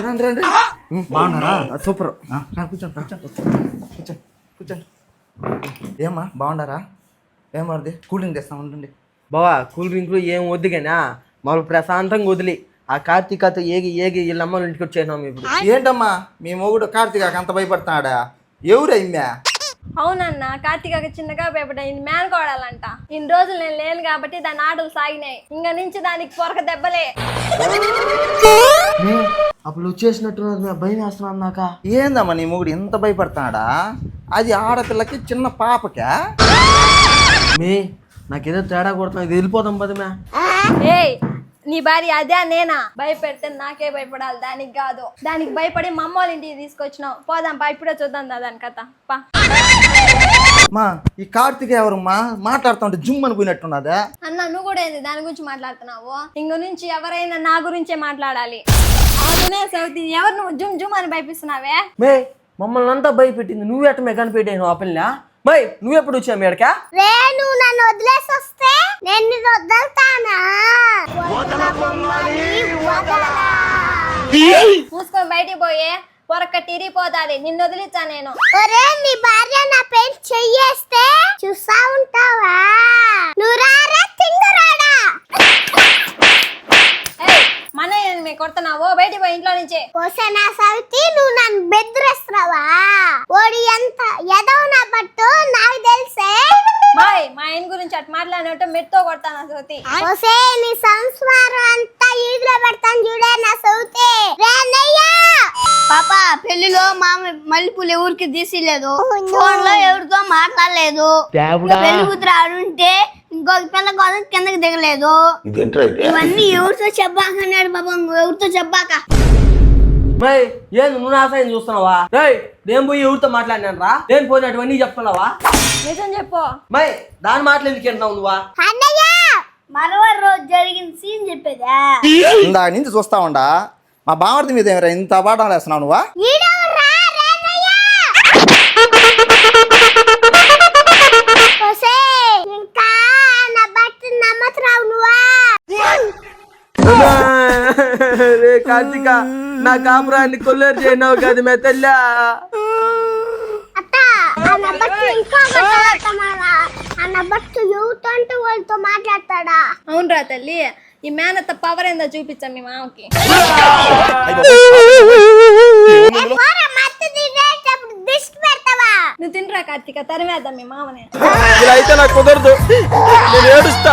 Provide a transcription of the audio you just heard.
రండి రండి. బాగున్నారా? సూపర్. కూర్చోండి కూర్చోండి కూర్చోండి కూర్చోండి. ఏమ్మా బాగున్నారా? ఏమది కూల్ డ్రింక్ తెస్తాం ఉండండి. బావా కూల్ డ్రింక్లు ఏం వద్దు కానీ మాకు ప్రశాంతంగా వదిలి ఆ కార్తీకతో ఏగి ఏగి వీళ్ళ అమ్మ ఇంటికి వచ్చేసినాం ఇప్పుడు. ఏంటమ్మా మీ మొగుడు కార్తీకాకి అంత భయపడుతున్నాడా? ఎవరు అయిందా? అవునన్న, కార్తీక చిన్నగా భయపడింది మేనకోడాలంట. ఇన్ని రోజులు నేను లేను కాబట్టి దాని ఆటలు సాగినాయి. ఇంక నుంచి దానికి పొరక దెబ్బలే. అప్పుడు వచ్చేసినట్టు భయం వేస్తున్నాను నాక. ఏందమ్మా నీ మొగుడు ఎంత భయపడుతున్నాడా? అది ఆడపిల్లకి చిన్న పాపకా? మే నాకేదో తేడా కొడుతున్నా, ఇది వెళ్ళిపోదాం పదమే. ఏయ్ నీ భార్య అదే నేనా? భయపెడితే నాకే భయపడాలి, దానికి కాదు. దానికి భయపడి మా అమ్మ వాళ్ళ ఇంటికి తీసుకొచ్చినావు. పోదాం పా, ఇప్పుడే చూద్దాం దాని కథ పా. మా ఈ కార్తీక ఎవరమ్మా? మాట్లాడుతా ఉంటే జుమ్ అనుకున్నట్టున్నదా? అన్న నువ్వు కూడా ఏంది దాని గురించి మాట్లాడుతున్నావు? ఇంక నుంచి ఎవరైనా నా గురించే మాట్లాడాలి. అవునే సౌతి, ఎవరు నువ్వు జుమ్ జుమ్ అని భయపిస్తున్నావే? మే మమ్మల్ని అంతా భయపెట్టింది నువ్వు ఎట్ట మెకాన్ ఆ పిల్ల. మై నువ్వెప్పుడు వచ్చా మేడకా? నువ్వు నన్ను వదిలేసి వస్తే నేను వదులుతానా? మూసుకొని బయటికి పోయే, పొరక్క తిరిగిపోతాది. నిన్ను వదిలిచ్చా నేను. ఒరే నీ భార్య నా పేరు చెయ్యేస్తే చూస్తా ఉంటావా? నువ్వు రారా తింగరాడా? మన మీ కొడుతున్నావు, బయటికి పోయి ఇంట్లో నుంచి. నా సవితి నువ్వు నన్ను బెదిరిస్తున్నావా? ఓడి ఎంత ఎదవ నా పట్టు నాకు తెలిసే. మాయ్ మా ఆయన గురించి అటు మాట్లాడినట్టు మెట్తో కొడతాను సౌతి. ఓసే నీ సంస్కారం అంతా ఈదులో పెడతాను చూడే నా సౌతి. పాప పెళ్లిలో మామ మల్లెపూలు ఎవరికి తీసిలేదు, ఫోన్ లో ఎవరితో మాట్లాడలేదు, పెళ్లి కూతురు ఆడుంటే ఇంకొక పిల్ల కోసం కిందకి దిగలేదు. ఇవన్నీ ఎవరితో చెప్పాకన్నాడు పాపం, ఎవరితో చెప్పాక. మై ఏంది నువ్వు నాసాయం చూస్తున్నావా? రేయ్ నేను పోయి ఎవరితో మాట్లాడినాను రా? నేను పోయినటువన్నీ చెప్తున్నావా? నిజం చెప్పు. మై దాని మాటలు ఎందుకు వింటున్నావు నువ్వా? మరొక రోజు జరిగిన సీన్ చెప్పేదా? ఇందా నుంచి చూస్తా ఉండా మా బామర్ది మీద ఏమరా ఇంత అబాటం వేస్తున్నావు నువ్వా? రే కార్తీక నా కాపురాన్ని కొల్లేరు చేయనావు కదా మే తెల్లా. మాట్లాడతాడా? అవునరా తల్లి, ఈ మేనత్త పవర్ ఏందో చూపించాం మీ మామకి. నువ్వు తింటరా కార్తీక, తరిమేద్దాం మీ మామని. ఇలా అయితే నాకు కుదరదు, నేను ఏడుస్తా.